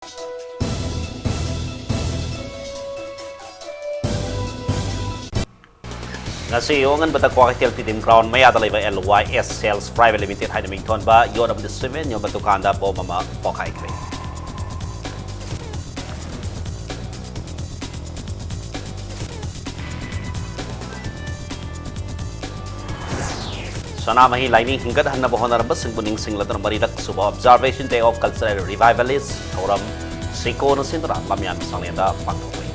ngasi yongan bata kwa tel ti dim ground maya dalai ba LYS Sales Private Limited haina ming thon ba yon of the semen yon batu kanda bo mama pokai kre sana mahi lining hingat hanna bo honar ba singbuning singladan maridak suba observation day of cultural revivalist thoram siko no sindra lamyan sanglenda pangthoi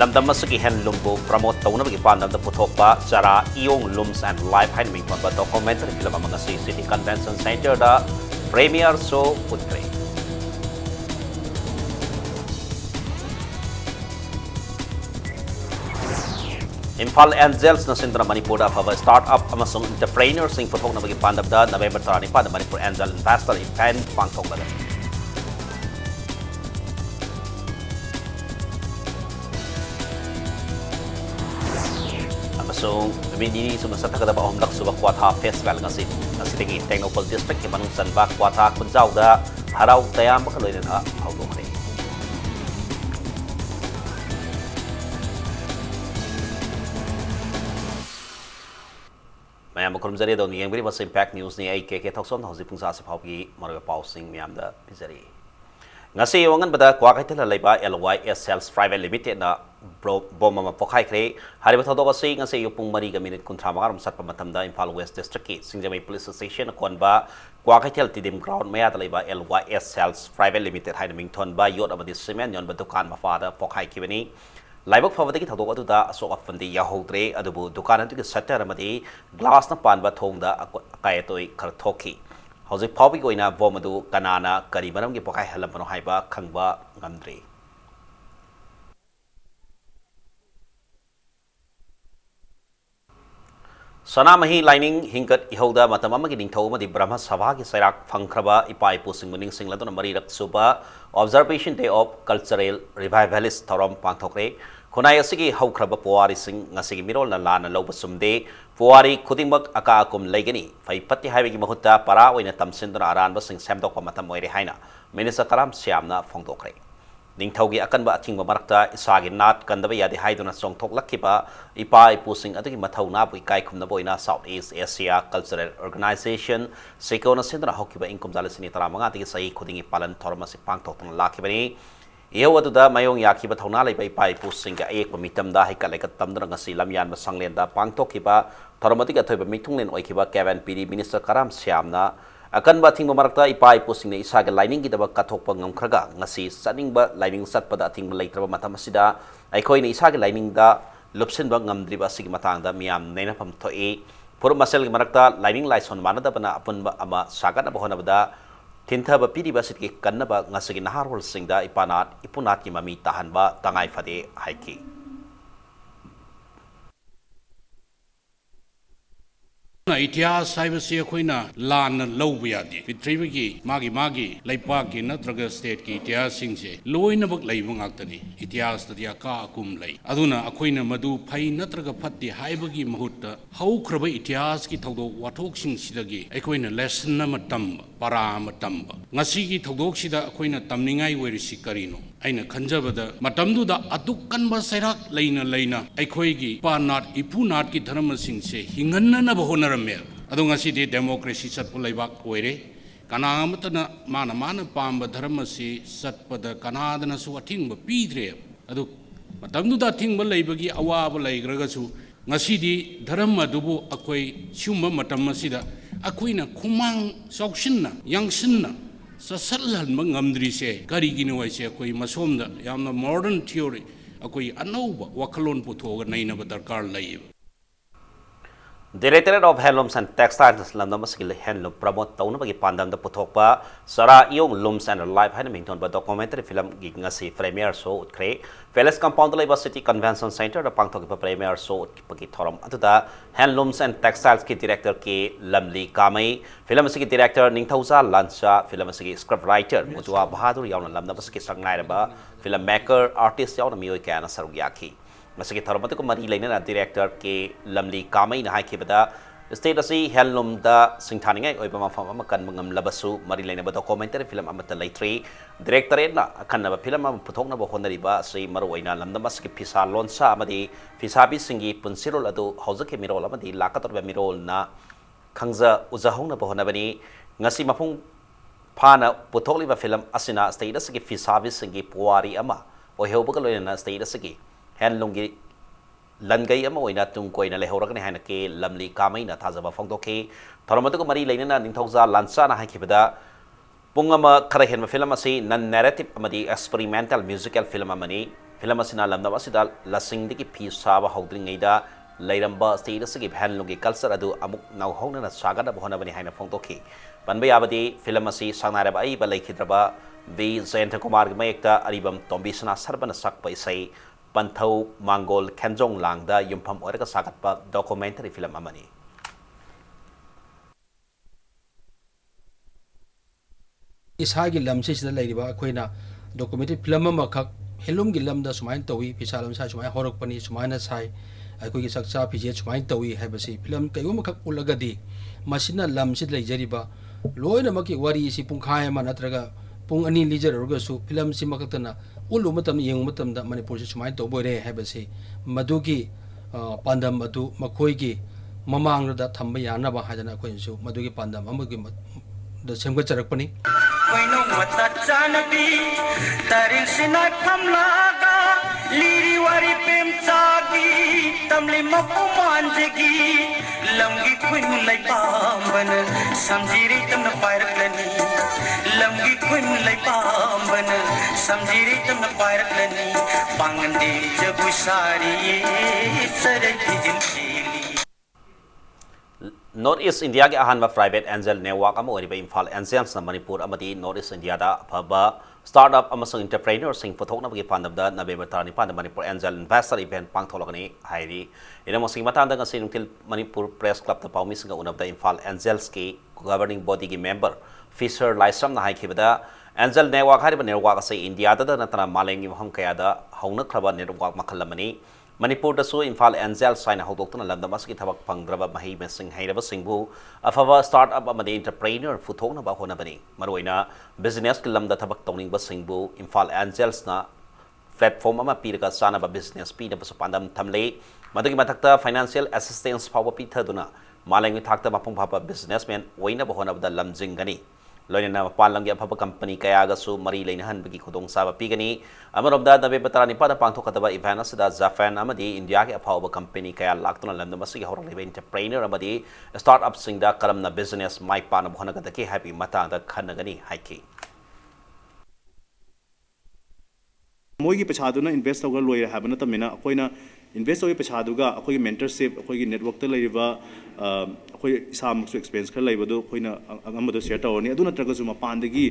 lamdam masaki handloom bo promote tawna bagi pandam da puthokpa chara iong looms and life hain ming pa documentary film among city convention center da premiere show putre Imphal Angels na sindra Manipur da phava startup amasung entrepreneurs sing puthok na bagi pandam da November 35 da Manipur Angel Investor event pangthok da So, ini semasa tak ada bahom dak subak kuatha festival ngasi tegi technical district ke manung sanba kuatha kunjau da harau tayam ba kaloi na hau do khare mayam ko rumjari do ni ngri mas impact news ni ai ke thoksom hauji pungsa se phau gi marga pau sing myam da pizari ngasi wangan bada kwa kai thela leiba LYS Sales Private Limited na bomama pokhai kre hariba thodo sei ngase yupung mari ga minute kunthra magaram satpa matamda Imphal West District ki Singjamai Police Station konba kwa kai thel tidim ground maya dalaiba LYS Sales Private Limited haina mingthon ba yot amadi cement yon dukan mafada pokhai kibani laibak phawadi ki thodo adu da asok afandi yahodre adubu dukan atu ki shutter amadi glass na panba thongda kai toi khar thoki hauzik phawbi goina bomadu kanana kari maram gi pokhai halam pano haiba khangba ngamdre Sanamahi lining hingkat ihoda matamama ki ningthau ma di Brahma Sabha ki sairak phangkraba ipai pusing muning singladon marirak suba observation day of cultural revivalist thorom pangthokre khonai asigi haukraba puari sing ngasigi mirol na lana loba sumde puari khudingmak aka akum leigani fai patti haibi ki mahutta para oina tamsindona aranba sing semdokpa matam oire haina minister karam syamna phongdokre Ningthaugi akanba athingba marakta isagi nat kandaba yadi haiduna songthok lakhiba ipa ipusing adugi mathauna bu ikai khumna boina South East Asia Cultural Organization sekona sendra hokiba inkum jalasini taramanga tigi sai khudingi palan thorma se pangthok tang lakhibani yewaduda mayong yakhiba thauna leiba ipa ipusing ga ek mitamda haikaleka tamdra ngasi lamyan ba sanglenda pangthokhiba thormatiga thoiba mithunglen oikhiba Kevin PD Minister Karam Syamna akan ba thingba marakta ipa ipusing ne isaga lining gi daba kathokpa ngamkhraga ngasi saningba lining satpada thingba leitraba matam asida aikoi ne isaga lining da lupsinba ngamdriba asigi matangda miyam neina pham thoi pur masel gi marakta lining laison manada bana apunba ama sagana bahonabada thinthaba piriba sitki kannaba ngasigi naharwal singda ipanat ipunat ki mami tahanba tangai phade haiki इतिहास अखोना लाना लौब यादे पृथ्वी की मागी लेपा की नत्रग state की इतिहास से लोइनबक लेब गाक्तनी इतिहास तदी अका अकुम लई अदुना अखोइना मदु फै नत्रग फत्ति हाइबगी महुत हौख्रब इतिहास की थौदोक वाथोक सिंगसिदगी अखोइना लेसन अमा तंब para अमा तंब ngasi की थौदोक सिदा अखोइना तमनिंगाई वेरिसि करिनो aina khanjabada matamduda atukkanba sairak leina leina aikhoigi panat ipunat ki dharma sing se hinganna na bahonaramme adu ngasi de democracy satpu leibak oire kanamatana mana pamba dharma si satpada kanadana su athingba pidre adu matamduda thingba leibagi awaba leigraga su ngasi di dharma dubu akhoi sumba matam asida akhoina khumang sokshinna yangsinna ससलहन ngamdri se karigino waise akoi masomda yamna modern theory akoi anauba wakalon puthoga naina ba darkar lai Directorate of Handlooms and Textiles London skill handloom promote tauna bagi pandam da puthokpa sara iong looms and life haina mington ba documentary film gi ngasi premiere show utkre Palace Compound Labor City Convention Center da pangthok pa premiere show pagi thoram atuda handlooms and textiles ki director ke lamli kamai film sigi director ningthausa lancha film sigi script writer mutwa bahadur yauna lamda basiki sangnai ba film maker artist yauna mioi kana sarugyaki Masaki Tharmati ko mari laina director ke lamli kamai na haikibada state asi handloom da singthaningai oiba mafam ama kan mangam labasu mari lainaba documentary film amata leitri director na akhanna film am puthokna ba honariba sei maroina lamdamas ki phisa lonsa amadi phisabi singi punsirol adu hojake mirol amadi lakator ba mirol na khangza ujahongna ba honabani ngasi mafung phana puthokliba film asina state asigi phisabi singi puari ama oheobaga loina state asigi handloom gi langai ama oina tung koina lehoragani haina ke lamli kamai na thajaba phongdoke thoromatu ko mari leina ningthauza lansa na hakibada pungama khara henma film asi non narrative amadi experimental musical film amani film asina lamda asida lasing diki phi saba hawdringai da lairamba state asigi handloom gi culture adu amuk nau hongna na sagada bahona bani haina phongdoke banba yabadi film asi sangnara ba ai ba laikhidraba v jayanta kumar gi mayekta aribam tombisna sarbana sakpa isai Panthau Mangol Kenjong Langda Yumpam Orega Sagatpa documentary film amani. Ishagi lam se sida lairiba akoina documentary film amakak helum gi lam da sumain tawi pisalam sa sumai horok pani sumaina sai akoi gi saksa pije sumain tawi haibasi film kayo makak ulagadi masina lam sid leijariba loina maki wari si pungkhai ma natraga pung ani lijar rogasu film si makatana ulu matam yeng matam da Manipur si sumai to boire haibasi madugi pandam adu makoi gi mamang da thamba yana ba hajana ko insu madugi pandam amagi da semga charakpani Waino mata janabi tarin sinai phamlaga liri wari pem chagi tamli mapu manjegi lamgi kuin lai pamban samjiri tamna pairaklani lamgi kuin lai pamban samjiri tamna pairaklani pangande jagu sari sarai jin North East India ke ahan private angel network ama oriba Imphal Angels na Manipur amadi North East India da phaba startup amasung entrepreneur sing puthokna bagi pandam da November 25 da Manipur Angel Investor event pangtholokani hairi ina mosing matanda ngasi nungtil Manipur Press Club da paumi singa unab da Imphal Angels ke governing body ki member Fisher Laisram na haikibada Angel network hariba network ase India da natana malengi maham kaya da hauna khraba network makhalamani Manipur da su Imphal Angel sign hawdoktuna landamas ki thabak pangdraba mahi mesing hairaba singbu afava startup amadi entrepreneur futhokna ba hona bani maroina business ki lamda thabak tawning ba singbu Imphal Angels na platform ama pirga sana ba business pi na ba pandam thamle madagi mathakta financial assistance power pi thaduna malangi thakta mapung phaba businessman oina ba hona ba lamjingani loina palangi afaba company kaya ga su mari leinahan bagi khudong saba pigani amarobda dabe batara ni pada pangtho kataba event asida Japan amadi India ke afaba company kaya laktuna lamda masigi horang lebe entrepreneur amadi startup singda karamna business mai pana bhona ga dake happy mata da khanagani haiki मोगी पछादुना invest तौर लोय हाबना तमिना अखोइना invest तौर पछादुगा अखोइ mentorship अखोइ network त लैबा अखोइ इसामसु experience खर लैबदो अखोइना अगमदो share तौरनी अदु नत्रगसु मपानदगी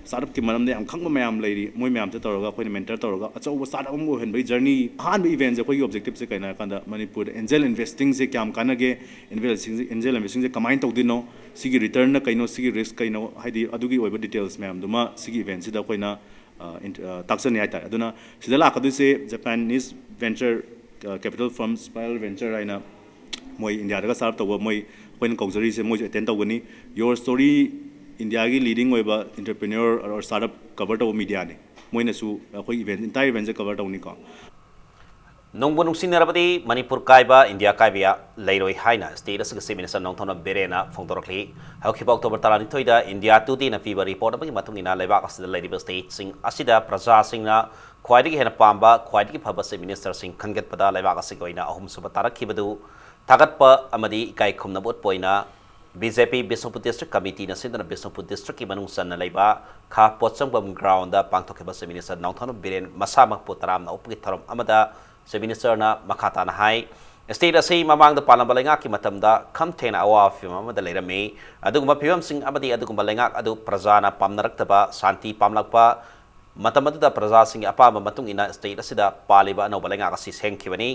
startup की मनमदे हम खंगबा मयाम Larry मोइ मयाम त तौरगा अखोइना मेंटर तौरगा अचौबा स्टार्टअप अमो हेनबई जर्नी हान इवेंट जे अखोइ ऑब्जेक्टिव से कैना कांदा मणिपुर एंजल इन्वेस्टिंग से क्याम कानगे एंजल इन्वेस्टिंग से कमाइन तौदिनो सिगी रिटर्न न कैनो सिगी रिस्क कैनो हाइदि अदुगी ओइबा डिटेल्स मयाम दुमा सिगी इवेंट से द अखोइना ताक्सन याय ताय अदुना सिदा लाखदुसे Japanese venture capital firm spiral venture आइना मोय इंडिया दागा स्टार्ट तब मोय कोइन कौजरी से मोय अटेंड तौगनी योर स्टोरी इंडिया की लीडिंग ओइबा एंटरप्रेन्योर और स्टार्टअप कवर तब मीडिया ने मोयनसु अखोइ इवेंट इंटायर इवेंट से कवर तौनी को नोंबो नुसिनरबदी मणिपुर कायबा इंडिया कायबिया लेरोय हाइना स्टेट असग सेमिनिस्टर नोंथोना बेरेना फोंदोरखली हौखिबा अक्टोबर 32 दा इंडिया टुडी ना पीबा रिपोर्ट अबगी मतुंगिना लेबाक असद लेरिबा स्टेट सिंग असिदा प्रजा सिंगना ख्वाइदगी हेना पांबा ख्वाइदगी फबा सेमिनिस्टर सिंग खंगतपदा लेबाक असग ओइना अहुम सुबा तारखिबदु थागतपा अमदी इकाय खुमना बोट पोइना बीजेपी बिष्णुपुर डिस्ट्रिक्ट कमिटी न सिंदना बिष्णुपुर डिस्ट्रिक्ट की मनung सन लेबा खा पोचंगबम ग्राउंड दा पांगथोखिबा सेमिनिस्टर नोंथोना बेरेन मसामक पोतराम ना उपगी थरम अमदा सेमिनिस्टर ना मखाता ना हाई स्टेट असे ममांग द पालम बलेंगा की मतमदा खम थेना अवा फिम अमदा लेरमे अदुगुमा फिवम सिंग अमदी अदुगुमा लेंगा अदु प्रजाना पामनरक्तबा शांति पामलकपा मतमदुदा प्रजा सिंग अपाम मतुंग इना स्टेट असिदा पालिबा नो बलेंगा असि सेंखिबनी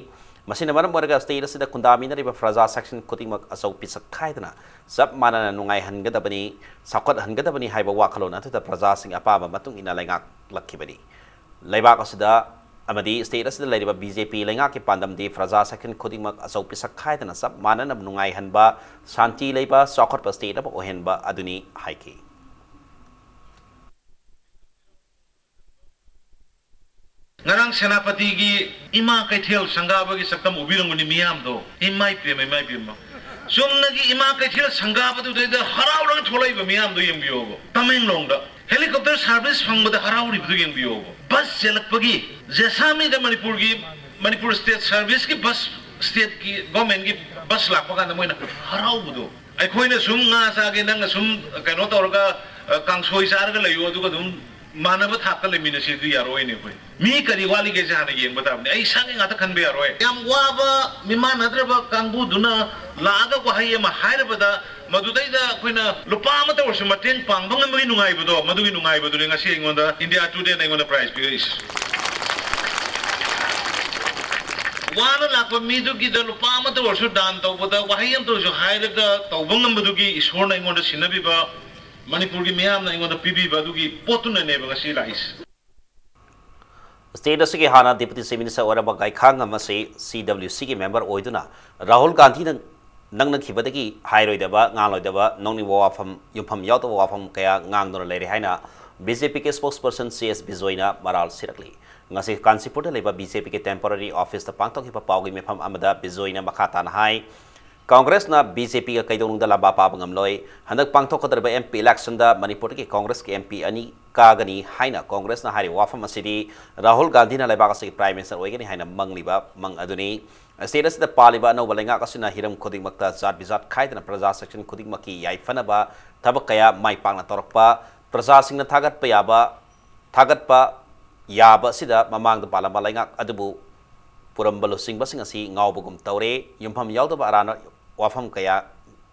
मसिना मरम वरगा स्टेट असिदा कुंदामिनरिबा प्रजा सेक्शन खुतिमक असौ पिसक खाइदना सब मानना नुंगाई हनगदबनी साखत हनगदबनी हाइबा वाखलोन अतुदा प्रजा सिंग अपाम मतुंग इना लेंगा लखिबनी लेबाक असिदा amadi state asida leriba BJP lenga ki pandam di fraza section khudingmak asau pisak khaidana sab mananab nungai hanba shanti leiba sokot pa state ab ohenba aduni haiki ngarang senapati gi ima kaithel sangaba gi sakam ubiranguni miyam do imai pem sumna gi ima kaithel sangaba do de haraurang tholai ba miyam do yembiyo tamenglong da helicopter service phangba da harauri bu yembiyo bus selakpagi jesami da manipur state service ki bus state ki government ki bus lakpa kan moina harau bu ai khoina sum nga sa ge nang sum kaino torga kangsoi sar ga layo du ga dum manaba thakka le mina se du yaroi ne khoi mi kari wali ge jana yeng bata ne ai sang nga ta khan be yaroi yam wa ba mi man hadra ba kangbu duna la ga ko haye ma haira bada madudai da khoina lupa ma ta worsu mateng pang bang ngi nungai budo madu gi nungai budo nga se ngonda india today na ngonda prize bi is wana la ko mi du gi da lupa ma ta worsu dan to bada wa hayam to jo haira ga to bang madu gi isor na ngonda sinabi ba Manipur ki miyam na ingon da pibi badu ki potuna ne ba si lais state asigi hana deputy chief minister oraba gai khang amase CWC ki member oiduna Rahul Gandhi nang khibadagi hairoi daba ngaloi daba nongni wafam yumpham yauta wafam kaya ngang dona leire haina BJP ke spokesperson CS Bijoina maral sirakli ngasi Kansipur da leba BJP ke temporary office ta pangtok hipa pawgi mefam amada Bijoina makhata na hai Congress na BJP ka kaidong da laba pa bangamloi handak pangthok kadarba MP election da Manipur ki Congress ki MP ani kagani haina Congress na hari wafam asidi Rahul Gandhi na leba ka si prime minister oigani haina mangliba mang aduni status da paliba no balenga kasina hiram khoding makta zat bizat khaidana praja section khoding maki yai fanaba thabak kaya mai pangna torokpa praja singna thagat pa yaba sida mamang da palama lenga adubu purambalo singba sing asi ngaubugum tawre yumpham yaudaba arana wafam kaya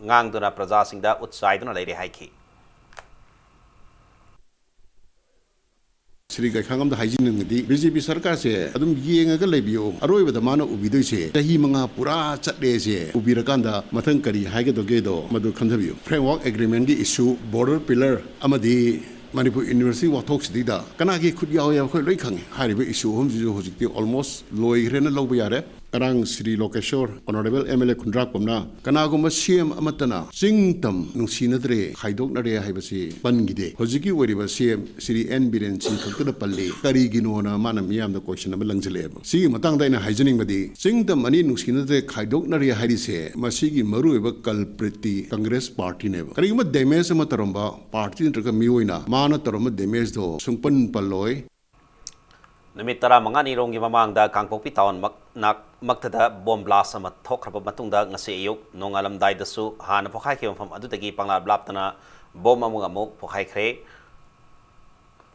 ngang duna praja singda utsai duna leire haiki Sri Gakhangam da hygiene ngadi BJP sarkar se adum yenga ga lebiyo aroi bada mana ubidoi se tahi manga pura chatle se ubirakanda mathang kari haige do ge do madu khandhabiyo framework agreement gi issue border pillar amadi Manipur University Wathok Sidida Kanagi could yaw khoi loi khang haribe issue hom ju hojikti almost loi hrena lobu yare karang Sri Lokeshwar honorable MLA Kundra Komna kanaguma CM amatana singtam nungsinadre khaidok nare haibasi pangide hojiki wariba CM Sri N Biren Singh khakta palle kari gino na mana miyam da question am langjale si matang da ina hygienic badi singtam ani nungsinadre khaidok nare harise masigi maru eba culpriti Congress party ne kari ma damage amataramba party ntraka miyoina mana tarama damage do sungpan palloi Numit tara mga nirong mamang da Kangpokpi town magtada bomb blast ama thokraba matungda ngasi ayuk nong alam dai dasu hana pokhai ki mafam adutagi pangla blaptana bom amunga mo pokhai khre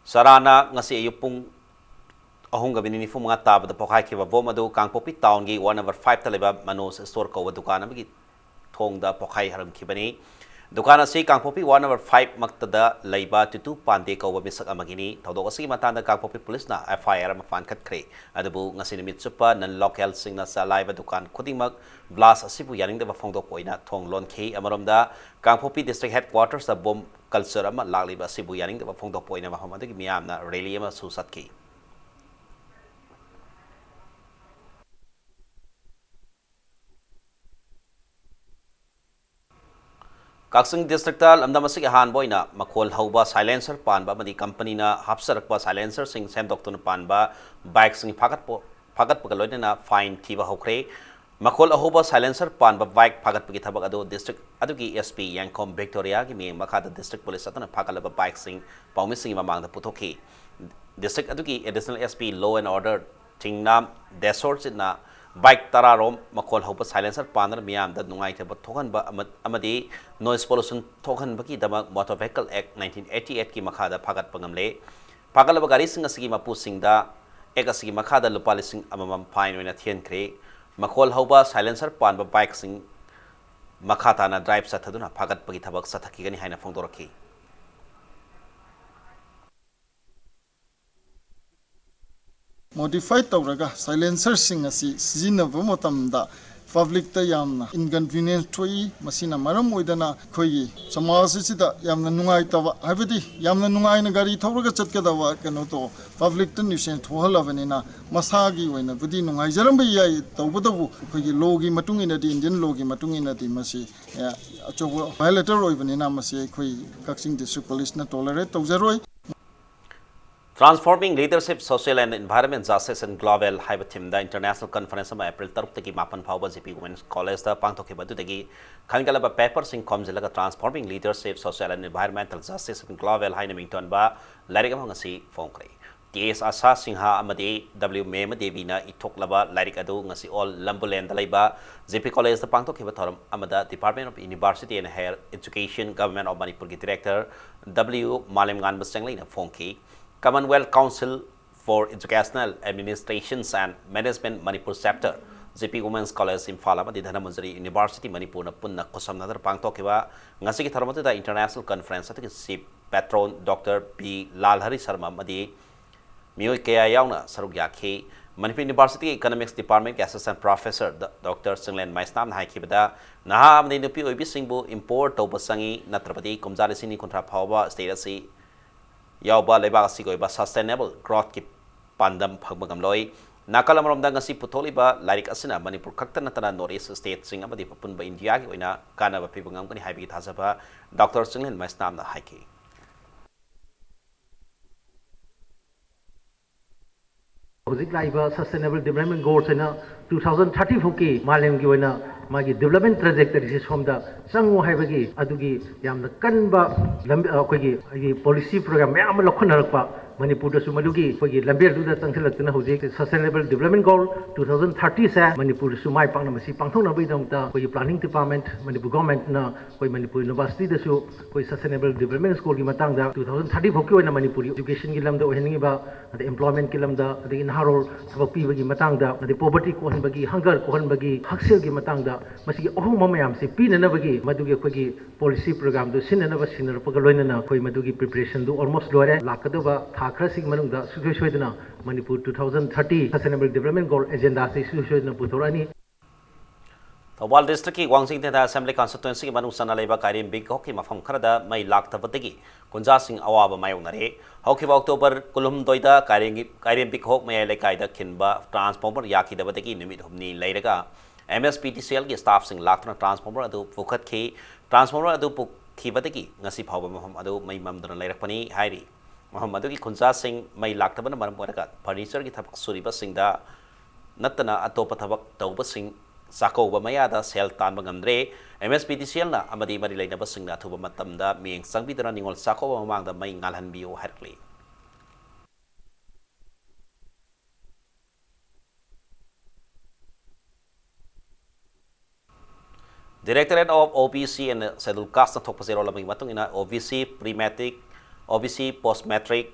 sarana ngasi ayuk pung ahunga binini fu mga tab da pokhai ki bom adu Kangpokpi town gi 1/5 taleba manos store ko dukan amagi thong da pokhai haram khibani Dukan asi Kangpokpi 1/5 maktada laiba tutu pande ko misak amagini tawdok asi matanda Kangpokpi police na FIR mafan khatkre adabu ngasi nimit supa nan local singna sa laiba dukan khudingmak blast asibu yaning da phongdok poina thong lon khe amaromda Kangpokpi district headquarters da bomb culture ama lagliba asibu yaning da phongdok poina mahamada gi miyamna rally ama susatki Kaksing district tal amdamasig han boyna makol hauba silencer panba madi company na hapsarakba silencer sing semdoktun panba bike sing phagat pagaloina na fine thiba hokre makol ahoba silencer panba bike phagat pagi thabak ado district adugi SP Yankom Victoria gi mi makada district police atana phagalaba bike sing pawmi sing mamang da puthoki district adugi additional SP law and order tingnam desort na bike tararom makol hopa silencer panner miyam da nungai theba thokan ba amadi noise pollution thokan baki dama motor vehicle act 1988 ki makhada phagat pangamle phagalaba gari sing asigi mapu singda ek asigi makhada lupa lising amamam fine oina thian kre makol hopa silencer pan ba bike sing makhata na drive sathaduna phagat pagi thabak sathaki gani haina phongdoraki modified tawraga silencer sing asi sijinaba matamda public ta yamna inconvenience thoi masina maram oidana khoi samaj sida yamna nungai tawa habidi yamna nungai na gari thawraga chatkadawa kano to public ta nuisance thohalabanina masagi oina budi nungai jaramba yai tawbadabu khoi logi matung ina di indian logi matung ina di masi achobo violator oibanina masi khoi kaksing district police na tolerate tawjaroi. Transforming Leadership, Social and Environment Justice and Global High Team, the International Conference of April 3 Mapan Pawba GP Women's College, the Pangtoki Badutagi, Kangalaba papers in Comzilla Transforming Leadership, Social and Environmental Justice and Global High Namington Ba, Larigamangasi, Fonkre. TS Asa Singha Amade, W. Mema Devina, Itoklaba, Larik Adu, Nasi all Lambulan Dalaiba, GP College, the Pangtoki Batorum, Amada, Department of University and Higher Education, Government of Manipur Director, W. Malimgan Bastanglina, Fonki. Commonwealth Council for Educational Administrations and Management Manipur Chapter, GP Women's College Imphal amadi Dhanamajari University Manipur na punna kusam nadar pangtokiba ngasigi tharmatu da international conference ataki chief patron Dr. P. Lalhari Sharma amadi miyoi kaya yauna saruk yakhi Manipur University Economics Department Assistant Professor Dr. Singlen Maisnam haikibada naha amadi nupi oibi singbu import tobasangi natrapati kumjari sini kontra phawba state asi Yauba Leba Sigoiba Sustainable Growth Ki Pandam Pagmagamloi, Nakalaram Dangasi Putoliba, Larik Asina, Manipur Kaktanatana, Northeast State, Singapore, Punba India, Wina, Kanava Pipangam, Habit Hazaba, Dr. Singlen Maisnam the Haiki. Sustainable Development Goals in 2030 Fuki, Malam Giwana. Magi development trajectory is from the Sangu Habagi, Adugi, Yam the Kanba, policy program, Yam Lokanarpa, Manipur Sumadugi, Lambir do the Tankilatina Huzik, Sustainable Development Goal 2030, Manipur Sumai Panamasi, Pantona Bidam, the planning department, Manipur government, Manipur University, the Sustainable Development School, Matanga, 2030 Hoku and Manipur Education Gilam, the Oheniba, the employment Kilamda, the Inharol, Sabapi Matanga, the poverty Kohanbagi, hunger Kohanbagi, Haxil Gimatanga. Masih oh mamayam si pin na bagi madugi kogi policy program do sin na ba sinner pagaloina na koi madugi preparation do almost lore lakado ba thakra sig manung da sujoidna Manipur 2030 Sustainable Development Goal agenda se sujoidna puthorani Thawal District ki Wangsing Tenda Assembly Constituency ki manung sana laiba Kairim Big Hockey mafam kharada mai laktabadagi Kunja Singh awaba mayongnare Hockey October Kulum Doida Kairim Big Hock may lekaida kinba transformer yaki dabadagi nimit humni lairaga MSPTCL ki staff sing laktna transformer adu pukhat ki transformer adu pukhi badagi ngasi phawba maham adu mai mamdana lairakpani hairi maham adu ki Kunja Singh mai laktabana maram oraga furniture ki thabak suriba singda natana atopa thabak tawba sing Sakoba Mayada Sel Tanba Gamdre, MSPTCL na Amadi Marilay na basing na tuba matamda miyang sangbidara ningol Sakoba Mamangda may ngalhan biyo herkli. Directorate of OBC and Scheduled Caste na Tokpasero lamang matong ina OBC Pre-Matric, OBC Post-Matric,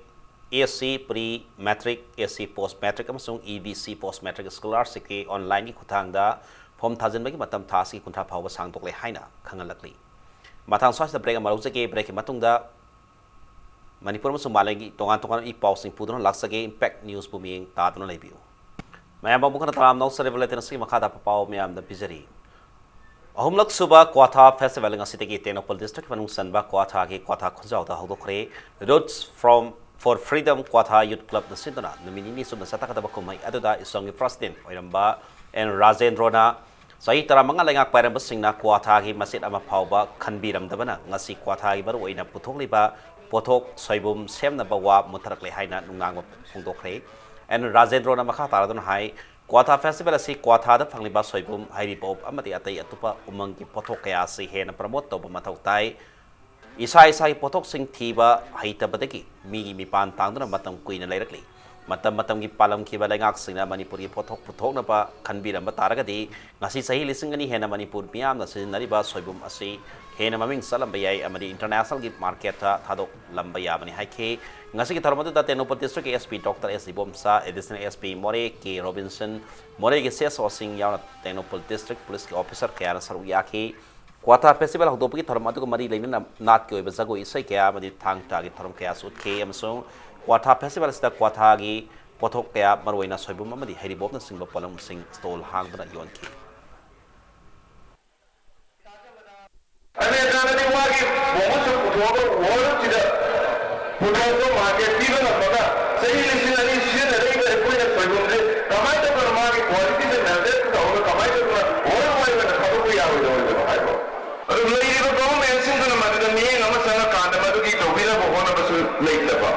ESC Pre-Matric, ESC Post-Matric amasung EBC Post-Matric Scholarship ki online ki kutangda Pom Tajan bagi matam tasi kuntra phawba sangtok le haina khangalakli matang swast da break amaru jage break matungda Manipur amasung Malangi tongan I pausing pudron laksage impact news buming tadno lebiu mayam bangbukan taram nau sarevelaten si makada papaw mayam da pizari ahumlak suba Kwatha festival ngasitegi Tenopal district manung sanba Kwatha ge Kwatha khunjaw da hodokre Roots for Freedom Kwatha Youth Club na sindona nominini sub na satakada bakumay aduda isong president oiramba and Rajendrona sahi tara mga langak parang basing na Kwatha gi masit ama phawba khanbiram dabana ngasi Kwatha gi baru oina puthokliba pothok soibum sem na bawa mutarakle haina nungang phungdokre and Rajendrona makha taradon hai Kwatha festival asi Kwatha da phangliba soibum hairi pop amati atai atupa umang ki pothok kaya si hena promote to mathau tai isai pothok sing thiba haita badagi mi mipan tangduna matam kuina leirakli matam ki palam ki balangak singna Manipur ki pothok na pa khanbiram bataragadi ngasi sahi lisingani hena Manipur miam na sinari ba soibum asi hena maming salam bayai amadi international ki market ta thadok lambaya bani haike ngasi ki tharmadu da Tenopal district SP Dr. S Bomsa additional SP More K Robinson More ki ses osing yauna Tenopal district police ki officer kaya saru yaki Kwatha festival hokdopi ki tharmadu ko mari leina nat ki oiba jago isai kaya amadi thangta ki tharom kaya sut ke amsong Kwatha festival sida Kwatha gi pothok kaya marwaina soibum amadi heribop na singba palam sing stall hang bana yon ki ꯄꯨꯊꯣꯛꯄ market ꯄꯤꯕ ꯉꯝꯃꯒ ꯆꯍꯤ 2,000 ꯁꯤꯖꯤꯟꯅꯔꯛꯏꯕ ꯑꯩꯈꯣꯏꯅ ꯁꯣꯏꯕꯨꯝꯁꯦ ꯀꯃꯥꯏꯅ ꯇꯧꯗꯅ ꯃꯥꯒꯤ ꯀ꯭ꯋꯥꯂꯤꯇꯤꯁꯦ maintain ꯇꯧꯔꯒ ꯀꯃꯥꯏꯅ ꯇꯧꯗꯅ ꯋꯥꯔꯜ ꯋꯥꯏꯗ ꯑꯣꯏꯅ ꯊꯥꯗꯣꯛꯄ ꯌꯥꯔꯣꯏꯗꯧꯔꯤꯕꯅꯣ ꯍꯥꯏꯕ ꯑꯗꯨ ꯂꯩꯔꯤꯕ ꯒꯣꯚꯔꯟꯃꯦꯟꯠꯁꯤꯡꯗꯨꯅ ꯃꯗꯨꯗ ꯃꯤꯠꯌꯦꯡ ꯑꯃ ꯆꯪꯉꯀꯥꯟꯗ ꯃꯗꯨꯒꯤ ꯇꯧꯕꯤꯅꯕ ꯍꯣꯠꯅꯕꯁꯨ ꯂꯩꯇꯕ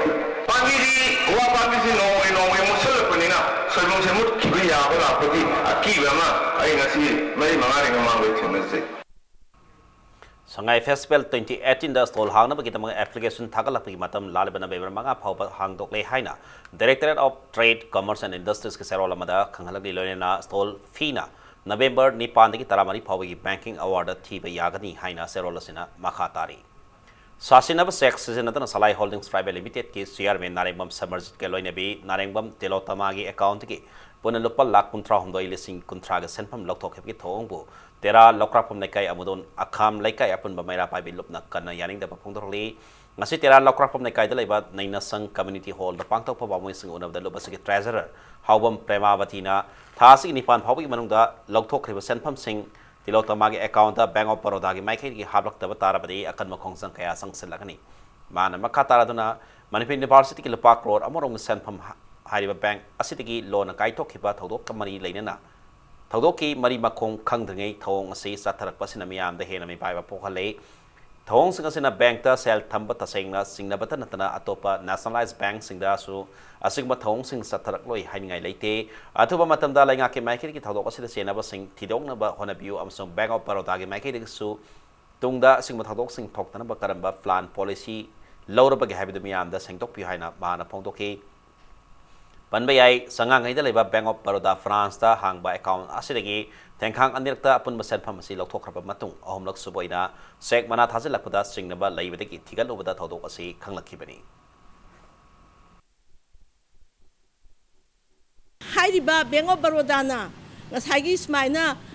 ꯄꯥꯝꯕꯤꯗꯤ ꯋꯥ ꯄꯥꯝꯕꯤꯁꯤ ꯅꯣꯡꯃꯩ ꯃꯨꯠꯁꯜꯂꯛꯄꯅꯤꯅ ꯁꯣꯏꯕꯨꯝꯁꯦ ꯃꯨꯠꯈꯤꯕ ꯌꯥꯕ ꯂꯥꯛꯄꯒꯤ ꯑꯀꯤꯕ ꯑꯃ ꯑꯩ ꯉꯁꯤ 4-5 ꯃꯃꯥꯡꯗ ꯊꯦꯡꯅꯖꯩ Sangai Festival 2018 da stall hangna bagi tamang application thagalak bagi matam lalibana November manga phawba hangdok le haina Directorate of Trade Commerce and Industries ke serol amada khanghalak li loina stall fee na November 9 dagi taramari phawgi banking award thiba yagani haina serol asina makha tari Sasinab Sex Senator Salai Holdings Private Limited ki chairman Narengbam Samarjit ke loina bi Narengbam Telotama gi account ki puna lupa lak kuntra humdoi lising kuntra ga senpam lokthok hep ki thongbu Tera lokrapam laikai amudon akham laikai apun bamaira pai bilup na kana yaning da pangdorli ngasi tera lokrapam laikai da laiba naina sang community hall da pangtok pa bamoi sing unav da lupa sigi treasurer hawbam premavati na thasi nipan phawbi manung da lokthok riba senpam sing tilotama gi account da Bank of Baroda gi maikai gi hablak da tarabadi akan makhong sang kaya sang silakani mana makha taraduna Manipur University ki lupa crore amorong senpam hariba bank asitigi loan kai thokhiba thodok kamari leinana Taudoki mari makong kangdringai thong asi satharak pasina miyam da hena mi paiba pokhale thong singa sina bank ta sel thamba ta sengna singna bata natana atopa nationalized bank singda su asigma thong sing satharak loi haingai leite athuba matamda lainga ke maikir ki thodok asida sena ba sing thidong na ba hona biu amsong Bank of Baroda ge maikir su tungda singma thodok sing thoktana ba karamba plan policy lawra ba ge habidu miyam da sengtok pi haina bana phongdoki Panbayai sangang ay dalay ba Bank of Baroda France ta hang ba account asidagi tengkhang anirta apun basen phamasi lokthokraba matung ahomlak suboina sek mana thajilakpada singnaba laibadagi thigal ubada thodok asi khanglakhibani Hairiba Bank of Baroda na ngasagi smaina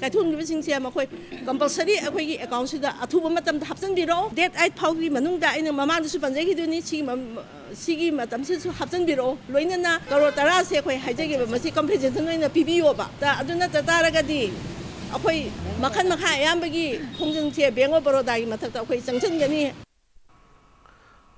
kaithungiba singse makoi compulsory akoi account sida athuba matam hapsan biro date 8 phawgi manungda aina mamang su panjagi duni sigi matam se su hapsan biro loina na karo tara se khoi haijagi ba masi compensation loina pibiyo ba ta aduna ta taragadi akoi makhan makha ayambagi khongjang che Bank of Baroda gi mathakta akoi changchangani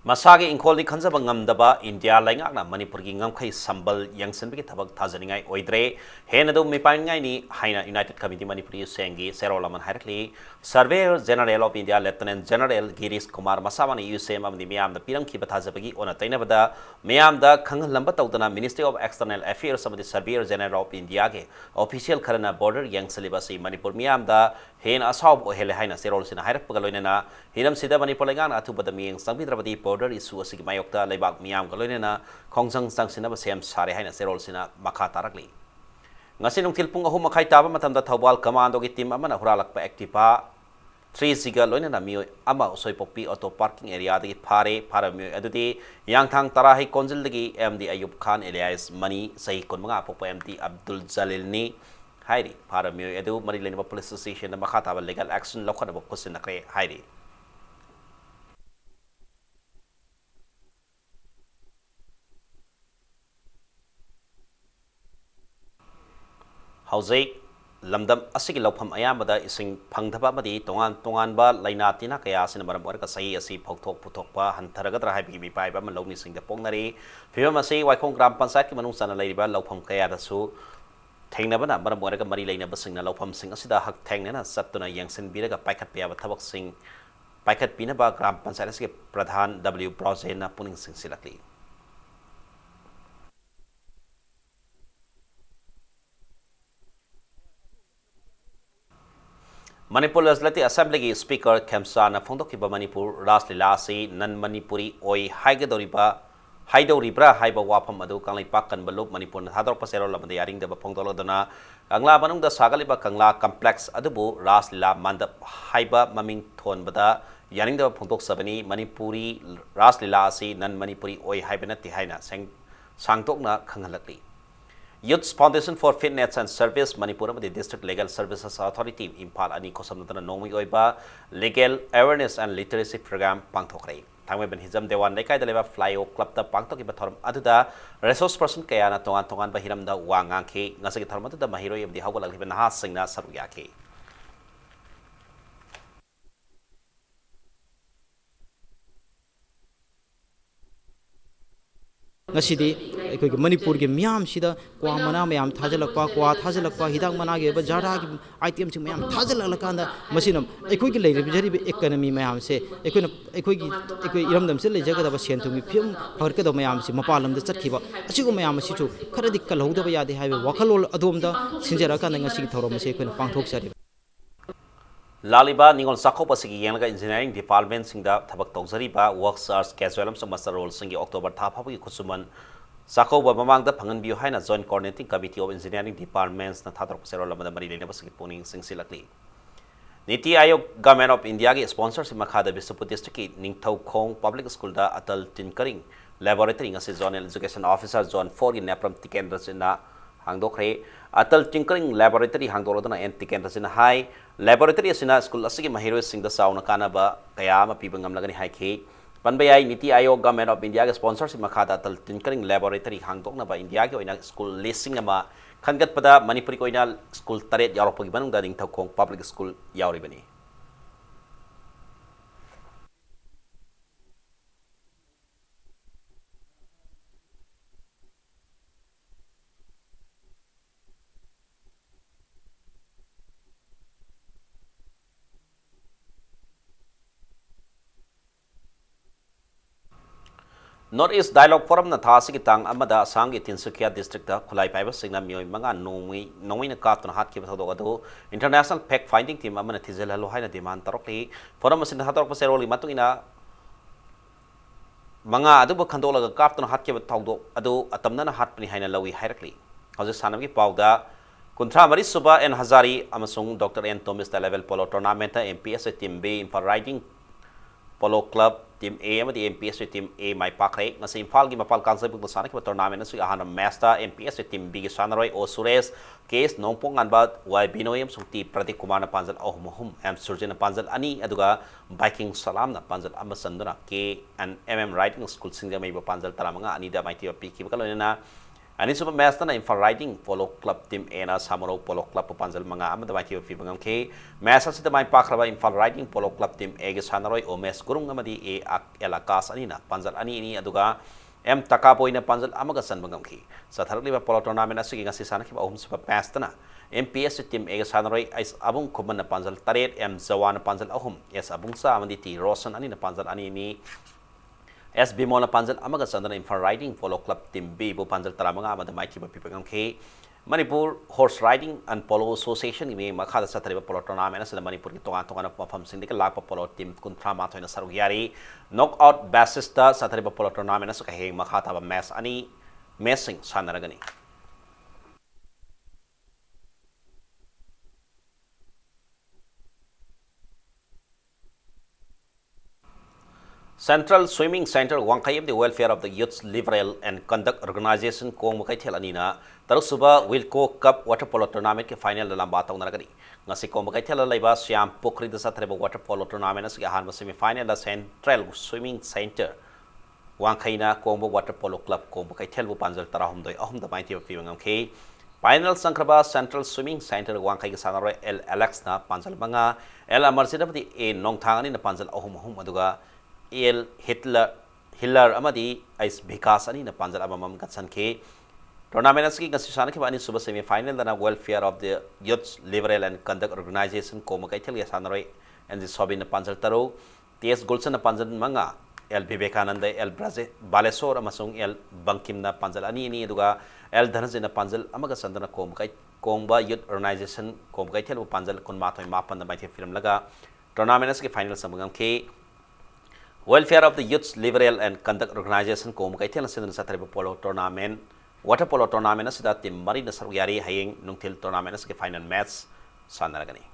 Masagi ingkol ni khanjaba ngamdaba India laingakna Manipur gi ngamkhai sambal yangsen bagi thabak thajaningai oidre henadu mipaingai ni haina United Committee Manipuri sengi serolaman harakli Surveyor General of India Lieutenant General Girish Kumar Masamani USM amni miyam da pirang khiba thajabagi ona tainabada miyam da khangal lamba tawdana Ministry of External Affairs amdi Surveyor General of India ge official kharana border yangsaliba si Manipur miyam da hen asawb ohele haina serol sina harakpaga loinena hinam sida Manipur laingan athubada miyeng sangbidrabadi border issue asigi mayokta leibak miyam galoinena khongjang sangsinaba sem sare haina serol sina makha tarakli ngasi nungthil pung 3:30 taba matamda Thobal commando gi team amana huralakpa activa 3 siga loinena mioi ama soipokpi auto parking area dagi phara mioi adudi yangthang tarahi konjil dagi MD Ayub Khan alias Mani sahi konmanga pokpa MD Abdul Jalil ni hairi phara mioi edu mari lena police station na makha taba legal action lokhana bo question nakre hairi Hauzai lamdam asigi lawpham ayambada ising phangthaba amadi tongan ba laina tina kaya sina maram warka sahi asi phokthok puthokpa hantharagadra haibi mi paiba man lawni singda pongnari phibam asi waikhong gram panchayat ki manung sana laiba lawpham kaya da su thengnabana maram warka mari laina basingna lawpham sing asida hak thengnena sattuna yangsen biraga paikhat piaba thabak sing paikhat pinaba gram panchayat asigi pradhan W Brozena puning sing silakli Manipur Legislative Assembly ki Speaker Khemsana phongdokiba Manipur Raslila asi nan Manipuri oi haidoribra haiba wafam adu kanglai pakkan balup Manipur na thador pasero lamade yaring deba phongdolodona Kangla manungda sagaliba Kangla complex adubu Raslila mandap haiba maming thonbada yaring deba phongdok sabani Manipuri Raslila asi nan Manipuri oi haibana ti haina sangtokna khanghalakli Youth Foundation for Fitness and Service Manipur the District Legal Services Authority Impal ani kosamnatana nongmi oiba Legal Awareness and Literacy Program pangthokrai thangme ben hizam dewan lekai daleba flyo club ta pangthokiba thorum aduda resource person kaya na tongan ba hiramda wangangke ngasagi thorum aduda mahiroi abdi hawgalakliba naha singna saruyake ngasi di Manipur gi miam sida kwa mana mayam thajalakpa kwa thajalakpa hidang mana gi ba jara gi item sing mayam thajalakanda masinam ekoi gi leire bijari be economy mayam se ekoi iramdam se lejaga da ba sentum gi phim harka da mayam se mapalam da chatkiba asigo mayam si chu kharadi kal hoda ba yade haibe wakhalol adom da sinjara kan ngasi gi thorom se ekoi pangthok sari Laliba Ningol Sakho Pasiki Yanga Engineering Department Singda Tabak Tongzariba Works Arts Casualum Song Master Role Singi October Tapawi Kusuman Sakho Bamang the Pangan View Hina Joint Coordinating Committee of Engineering Departments na Tatar Pasero Lamada Marina Pasiki Puning Sing Silakli Niti Ayog Government of India gi sponsors Makada Bisapu District Ningtau Kong Public School da Atal Tinkering Laboratory ngasi Zonal Education Officer Zone 4 in Nepram Tikendras in Hangdokre Atal Tinkering Laboratory Hangdorona and Tikendras in High Laboratory asina school asigi mahiro sing da sauna kana ba kaya ma pibangam lagani haiki panbayai Niti Ayog Government of India ga sponsorship makada Atal Tinkering Laboratory hangdokna ba India gi oina school leasing ama khangat pada Manipuri ko oina school taret yaropagi banung da ding thakong public school yauri bani North East Dialogue Forum na thasi ki tang amada Assam ki Tinsukia district da khulai paiba singna mioi manga nongwi na katun hat ki batho do international fact finding team amana thizela lo haina demand tarokli forum asin hatorok paseroli matungina manga adu ba khandola ga katun hat ki batho do adu atamna na hat pani haina lawi hairakli hauze sanam ki pawda kuntra mari suba en hazari amasung Dr. N Thomas da level polo tournament MPS team B in for riding polo club team A amadi MPS team A mai pakre ngasi Imphal gi mapal kansai buk sana ki tournament su ahana master MPS team B gi sanaroi o Suresh case nongpong anba Y Binoyam sungti Pratik Kumar na panjal ahum M Surjan na panjal ani aduga biking salam na panjal ambasanduna K and MM riding school singga mai ba panjal taramanga ani da mai ti pi ki kalona ani super master na Imphal riding polo club team A na Samaro polo club panjal manga amada mai ti fi bangam ke master sita mai pakraba Imphal riding polo club team A gi sanaroi o mes gurung amadi A elakas ani na panjal ani ini aduga M Takapoy na panjal amaga san bangam ki sa tharli ba polo tournament asigi ngasi sana ki ba super master na MPS team A gi sanaroi ais abung kuman na panjal taret M Zawan na panjal yes abung sa amadi ti Rosan ani na panjal ani ni S Bimol na panjal amaga sandana Imphal riding polo club team B bo panjal taramanga amada mai ki ba pipagam ke Manipur Horse Riding and Polo Association me makha sa tariba polo tournament sa Manipur ki tonga na pafam sindika lakpa polo team kuntra mathoy na sarugyari knockout basis ta sa tariba polo tournament sa kaheng makha ta ba match ani messing sanaragani Central Swimming Center Wangkayam the Welfare of the Youth's Liberal and Conduct Organization Kong Mukai Telanina Tarusuba Wilco Cup Water Polo Tournament ke final lamba taw naragani ngasi Kong Mukai Tela laiba Siam Pokri da satreba Water Polo Tournament as gahan semi final la Central Swimming Center Wangkayna Kong Water Polo Club Kong Mukai Telbu Panjal Tarahum doi ahum da maiti fiwangam ke final Sankraba Central Swimming Center Wangkai ke sanaro El Alex na Panjal manga El Amarsidapati e Nongthangani na Panjal ahum aduga El Hitler amadi ais Vikas ani na panjal amamam gatsan ke tournament aski ngasi sana ke bani suba semi final dana welfare of the youths liberal and conduct organization ko makai thel ya sanaroi and the sobin na panjal taro ts golson na panjal manga El Vivekananda El Balesor amasung El Bangkim na panjal ani ni duga El Dhanajin na panjal amaga sandana ko makai Kongba youth organization ko makai thel panjal kun mathoi mapan na mai film laga tournament aski final samagam ke Welfare of the Youths Liberal and Conduct Organization ko mukai thela sin sa tariba polo tournament water polo tournament sa team mari na saryari hayeng nungtil tournament sa final match sanaragani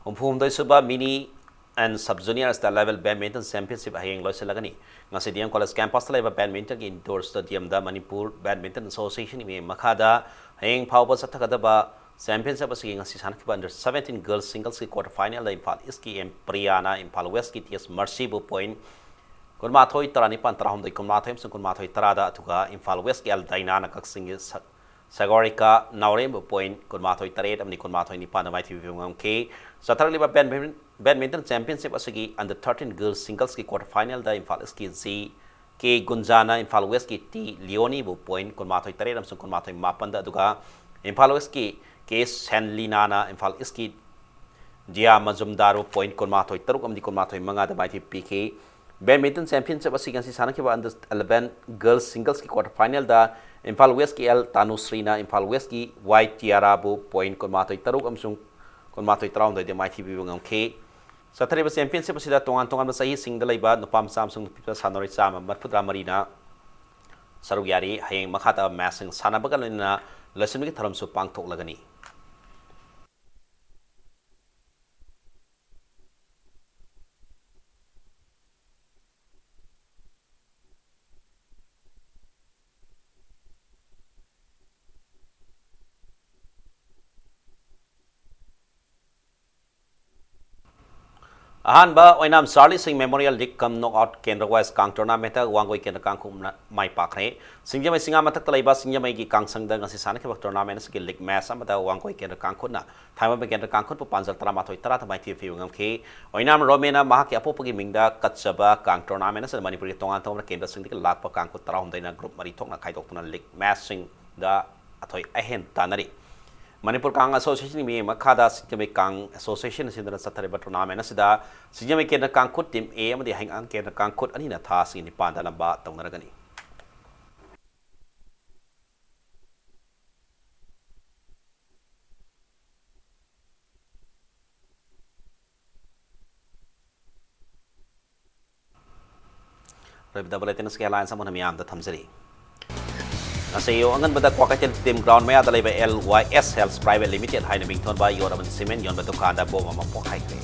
Humphum doi suba mini and sub junior sta level badminton championship hayeng loiselagani ngasi diam college campus laiba badminton indoor stadium da Manipur Badminton Association me makhada hayeng phawba sathakadaba championship asigi ngasi sanki under 17 girls singles ki quarter final la Imphal East ki Priyana Imphal West ki TS Mercy bu point kunma thoi tarani pan tarahum dai kunma thoi sun kunma thoi tarada thuga Imphal West ki Al Daina na kak sing Sagorika Naurem point Kunmathoi Taret and Nikonmathoi Nipan of ITV Satarliba Badminton Championship Asagi and the 13 girls singles quarterfinal the Infal Ski Z K Gunjana Infal Westki T Leoni point Kunmathoi Taret and Kunmathoi Mapanda Duga Infal Westki K Sanlinana Infal Iski Dia Mazumdaro point Kunmathoi Taruk and Nikonmathoi Manga the Mighty PK Badminton Championship Asigan Sanakiba and the 11 girls singles quarterfinal the Infal West ki L Tanusrina Infal West ki White Tiarabu point Konmatoi Taruk amsung Konmatoi Traum de Mighty Vivung K Saturday Championship sida tongan masahi sing the labor no pam Samsung Pita Sanori Sama Matputra Marina Saruyari Haying Makata Massing Sanabagalina Lesson with Taram Supang Tok Lagani. Ahanba oinam Charlie Singh Memorial League kam knockout Kendra West Kang tournament wangoi Kendra Kang kum mai pakre singjamai singa matak talaiba singjamai gi Kang sangda ngasi sana ke tournament ski league match amata wangoi Kendra Kang khuna thaima be Kendra Kang khun pu panjal tara mathoi tara thamai ti fiu ngam ke oinam Romena mahak ki apopu gi mingda katchaba Kang tournament sa Manipuri tongan thong Kendra Singh ki lak pa Kang ku tara humdaina group mari thokna khaidok tuna league match sing da athoi ahen tanari Manipur Kang Association mi makada Sinjamai Kang Association sindana satareba tournament asida Sinjamai Kendra Kang khut team A amadi hang ang Kendra Kang khut anina tha sing ni panda lamba tawnaragani Rebda bulletin ski alliance amon miam da thamjari Asayo angan bada kwakatel team ground maya dalai ba LYS Health Private Limited haina bington ba yoraban cement yon ba dukanda bo mama po hai kre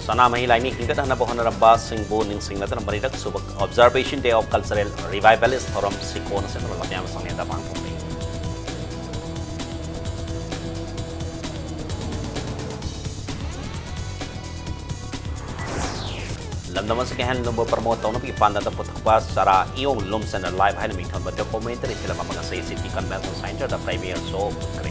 Sana mahila ini hingga hana bo hana rabba singbo ning singla tan maridak subak observation day of cultural revivalist forum sikon sen ro lapya sang enda bang po Lamdaman sa kahan lumbo promote no pi panda ta putakpa sara iong lumsen live haina mi thon ba documentary film mga sa City Convention Center the premiere show kre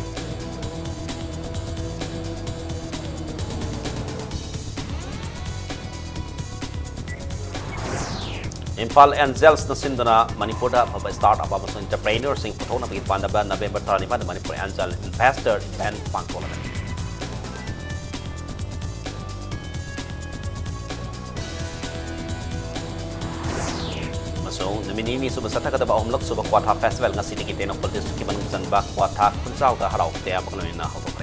Infal Angels na sindana Manipur da pa start up among entrepreneurs sing photo na pi panda ba November 35 Manipur Angel Investor event pangkola So, naminini subasata kada ba umlok subak kwatha festival nga sinikite ng Politis ki manungsan ba kwatha kunsao ta haraw te abak na hawak